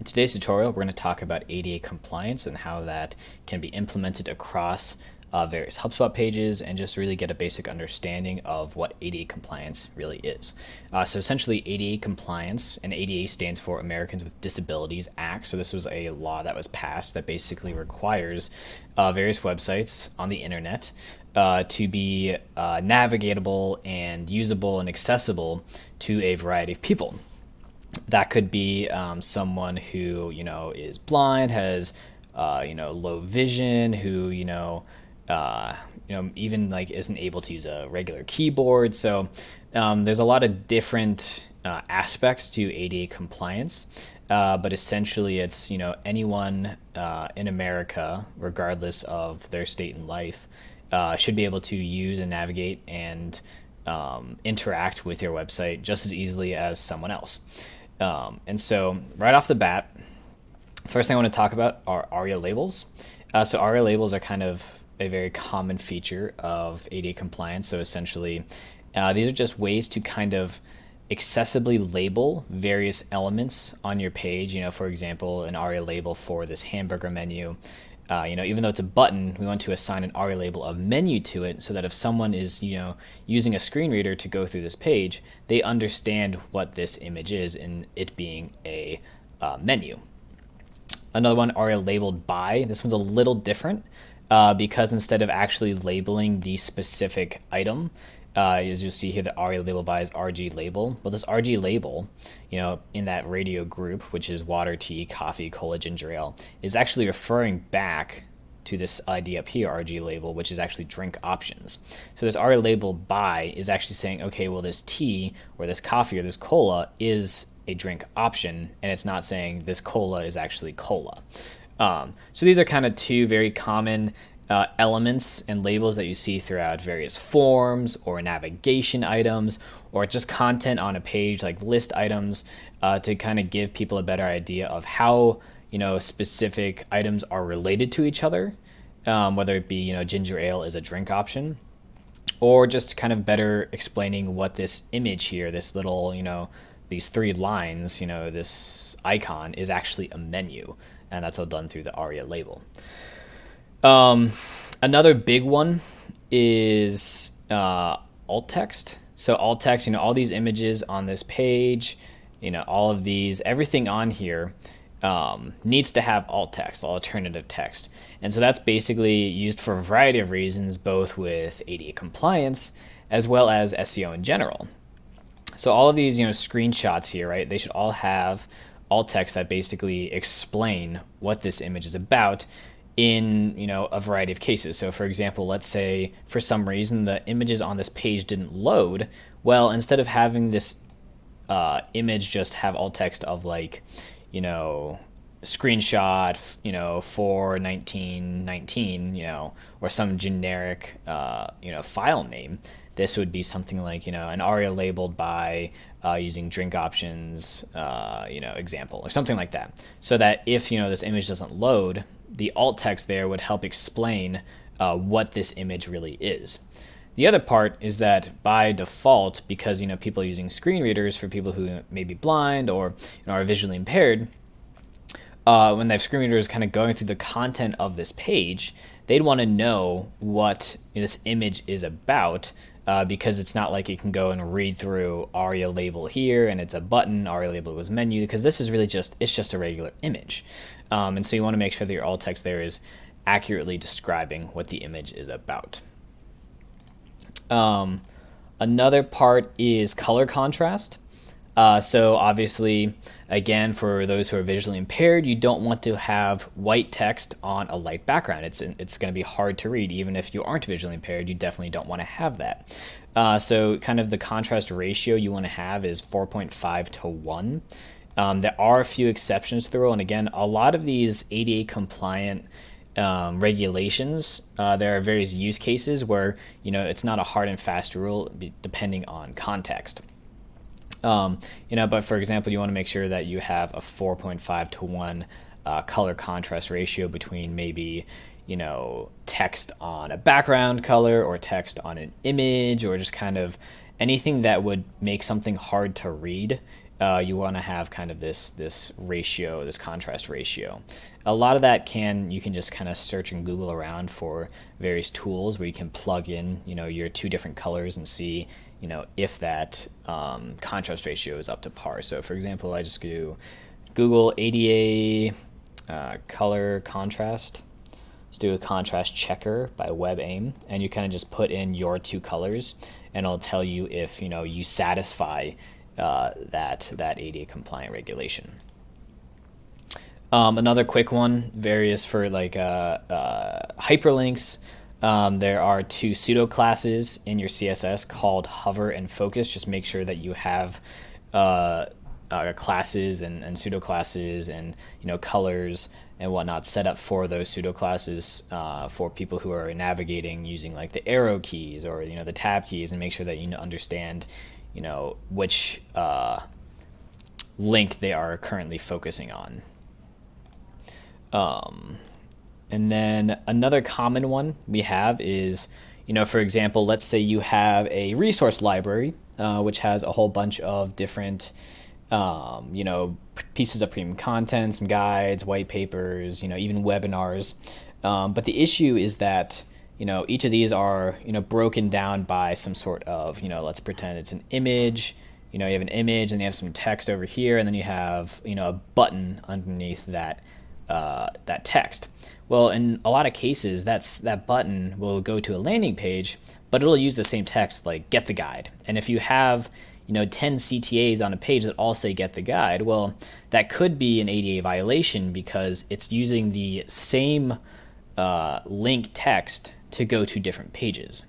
In today's tutorial, we're going to talk about ADA compliance and how that can be implemented across various HubSpot pages and just really get a basic understanding of what ADA compliance really is. So essentially ADA compliance, and ADA stands for Americans with Disabilities Act. So this was a law that was passed that basically requires various websites on the internet to be navigatable and usable and accessible to a variety of people. That could be someone who is blind, has low vision, who even like isn't able to use a regular keyboard. So there's a lot of different aspects to ADA compliance, but essentially it's anyone in America, regardless of their state in life, should be able to use and navigate and interact with your website just as easily as someone else. And so right off the bat, first thing I want to talk about are Aria labels. So Aria labels are kind of a very common feature of ADA compliance. So essentially, these are just ways to kind of accessibly label various elements on your page. For example, an Aria label for this hamburger menu. Even though it's a button, we want to assign an Aria label of menu to it so that if someone is, using a screen reader to go through this page, they understand what this image is and it being a menu. Another one, Aria labeled by. This one's a little different because instead of actually labeling the specific item, as you'll see here, the Aria label by is RG label. Well, this RG label, in that radio group, which is water, tea, coffee, cola, ginger ale, is actually referring back to this ID up here, RG label, which is actually drink options. So this Aria label by is actually saying, okay, well, this tea or this coffee or this cola is a drink option, and it's not saying this cola is actually cola. So these are kind of two very common elements and labels that you see throughout various forms or navigation items or just content on a page like list items to kind of give people a better idea of how specific items are related to each other, whether it be ginger ale is a drink option, or just kind of better explaining what this image here, this little these three lines, this icon is actually a menu, and that's all done through the Aria label. Another big one is alt text. So alt text, all these images on this page, all of these, everything on here needs to have alt text, alternative text. And so that's basically used for a variety of reasons, both with ADA compliance as well as SEO in general. So all of these, screenshots here, right, they should all have alt text that basically explain what this image is about in a variety of cases. So for example, let's say for some reason the images on this page didn't load. Well, instead of having this image just have alt text of like screenshot for 1919 or some generic file name, this would be something like an Aria labeled by using drink options example or something like that, so that if this image doesn't load, the alt text there would help explain what this image really is. The other part is that by default, because people are using screen readers for people who may be blind or are visually impaired, when they have screen readers kind of going through the content of this page, they'd want to know what this image is about, because it's not like you can go and read through Aria label here and it's a button, Aria label was menu, because this is really just a regular image. And so you want to make sure that your alt text there is accurately describing what the image is about. Another part is color contrast. So obviously, again, for those who are visually impaired, you don't want to have white text on a light background. It's going to be hard to read. Even if you aren't visually impaired, you definitely don't want to have that. So kind of the contrast ratio you want to have is 4.5 to 1. There are a few exceptions to the rule, and again, a lot of these ADA compliant regulations, there are various use cases where it's not a hard and fast rule depending on context. But for example, you want to make sure that you have a 4.5 to 1 color contrast ratio between maybe text on a background color or text on an image, or just kind of anything that would make something hard to read you want to have kind of this ratio, this contrast ratio. A lot of that you can just kind of search and Google around for various tools where you can plug in, your two different colors and see, if that contrast ratio is up to par. So for example, I just do Google ADA color contrast. Let's do a contrast checker by WebAIM, and you kind of just put in your two colors, and it'll tell you if you satisfy that ADA compliant regulation. Another quick one, various for like hyperlinks. There are two pseudo classes in your CSS called hover and focus. Just make sure that you have classes and pseudo classes and colors and whatnot set up for those pseudo classes for people who are navigating using like the arrow keys or the tab keys, and make sure that you understand which link they are currently focusing on. And then another common one we have is, for example, let's say you have a resource library, which has a whole bunch of different, pieces of premium content, some guides, white papers, even webinars. But the issue is that, each of these are, broken down by some sort of, let's pretend it's an image. You have an image and you have some text over here, and then you have, a button underneath that text. Well, in a lot of cases, that button will go to a landing page, but it'll use the same text like get the guide. And if you have 10 CTAs on a page that all say get the guide, well, that could be an ADA violation because it's using the same link text to go to different pages.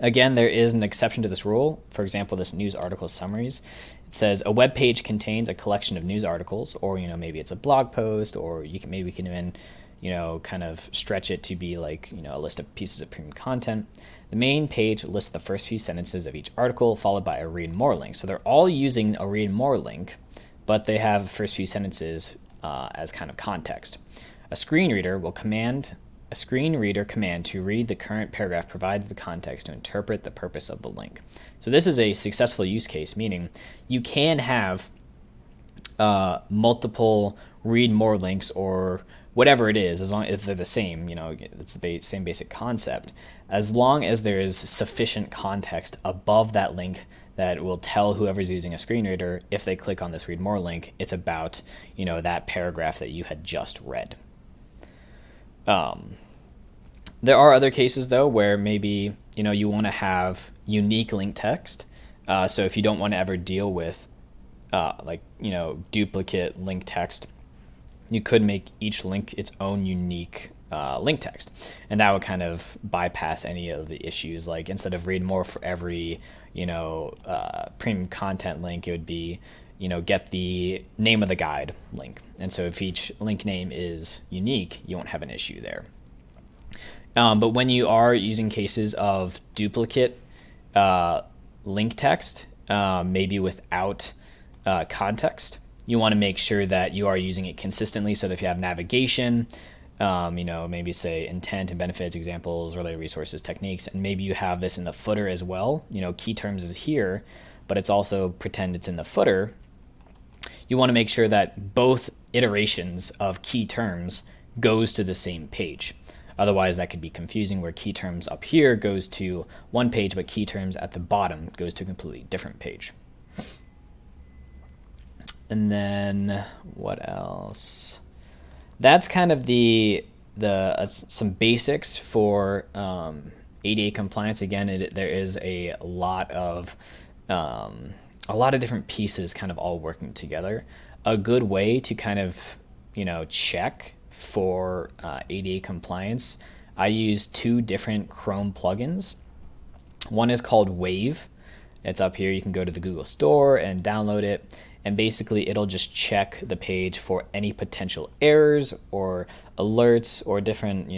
Again, there is an exception to this rule. For example, this news article summaries. It says a web page contains a collection of news articles, or maybe it's a blog post, or we can even kind of stretch it to be like a list of pieces of premium content. The main page lists the first few sentences of each article, followed by a read more link. So they're all using a read more link, but they have the first few sentences as kind of context. A screen reader command to read the current paragraph provides the context to interpret the purpose of the link. So this is a successful use case, meaning you can have multiple read more links or whatever it is, as long as they're the same, it's the same basic concept, as long as there is sufficient context above that link that will tell whoever's using a screen reader, if they click on this read more link, it's about, that paragraph that you had just read. There are other cases though where maybe you want to have unique link text. So if you don't want to ever deal with duplicate link text, you could make each link its own unique link text, and that would kind of bypass any of the issues. Like instead of read more for every premium content link, it would be get the name of the guide link. And so if each link name is unique, you won't have an issue there. But when you are using cases of duplicate link text, maybe without context, you want to make sure that you are using it consistently. So that if you have navigation, maybe say intent and benefits, examples, related resources, techniques, and maybe you have this in the footer as well. Key terms is here, but it's also pretend it's in the footer. You want to make sure that both iterations of key terms goes to the same page. Otherwise, that could be confusing, where key terms up here goes to one page, but key terms at the bottom goes to a completely different page. And then what else? That's kind of the some basics for ADA compliance. Again, there is a lot of different pieces kind of all working together. A good way to kind of check for ADA compliance, I use two different Chrome plugins. One is called Wave. It's up here. You can go to the Google Store and download it. And basically, it'll just check the page for any potential errors or alerts or different,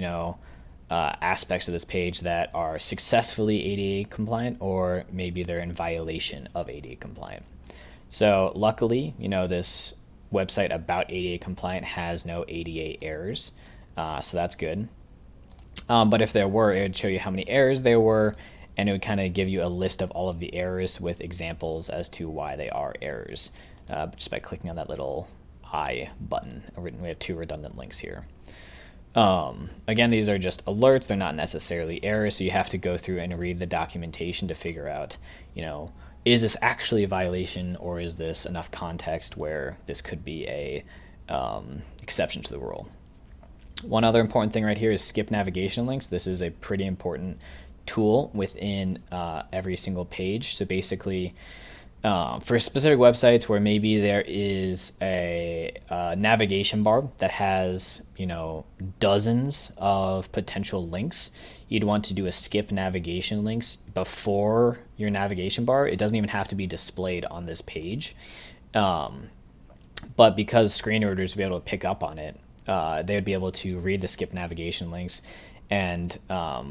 aspects of this page that are successfully ADA compliant, or maybe they're in violation of ADA compliant. So luckily, this website about ADA compliant has no ADA errors, so that's good. But if there were, it would show you how many errors there were, and it would kind of give you a list of all of the errors with examples as to why they are errors. just by clicking on that little I button. We have 2 redundant links here. Again, these are just alerts. They're not necessarily errors, so you have to go through and read the documentation to figure out, is this actually a violation, or is this enough context where this could be a exception to the rule. One other important thing right here is skip navigation links. This is a pretty important tool within every single page. So basically, for specific websites where maybe there is a navigation bar that has, dozens of potential links, you'd want to do a skip navigation links before your navigation bar. It doesn't even have to be displayed on this page. But because screen readers would be able to pick up on it, they would be able to read the skip navigation links and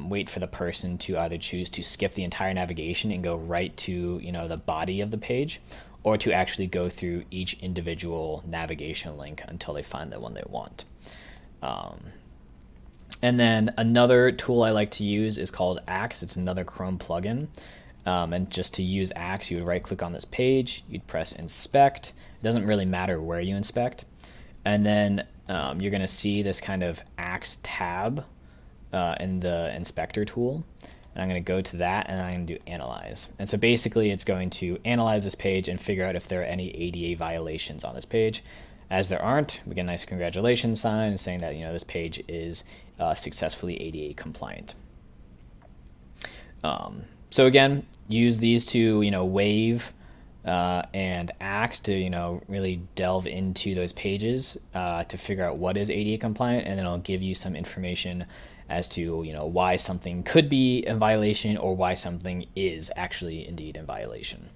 wait for the person to either choose to skip the entire navigation and go right to the body of the page, or to actually go through each individual navigation link until they find the one they want. And then another tool I like to use is called Axe. It's another Chrome plugin. And just to use Axe, you would right click on this page, you'd press inspect. It doesn't really matter where you inspect. And then you're going to see this kind of Axe tab in the inspector tool. And I'm going to go to that, and I'm going to do analyze. And so basically it's going to analyze this page and figure out if there are any ADA violations on this page. As there aren't, we get a nice congratulations sign saying that this page is successfully ADA compliant. So again, use these two, Wave and Axe to really delve into those pages to figure out what is ADA compliant, and then I'll give you some information as to why something could be in violation or why something is actually indeed in violation.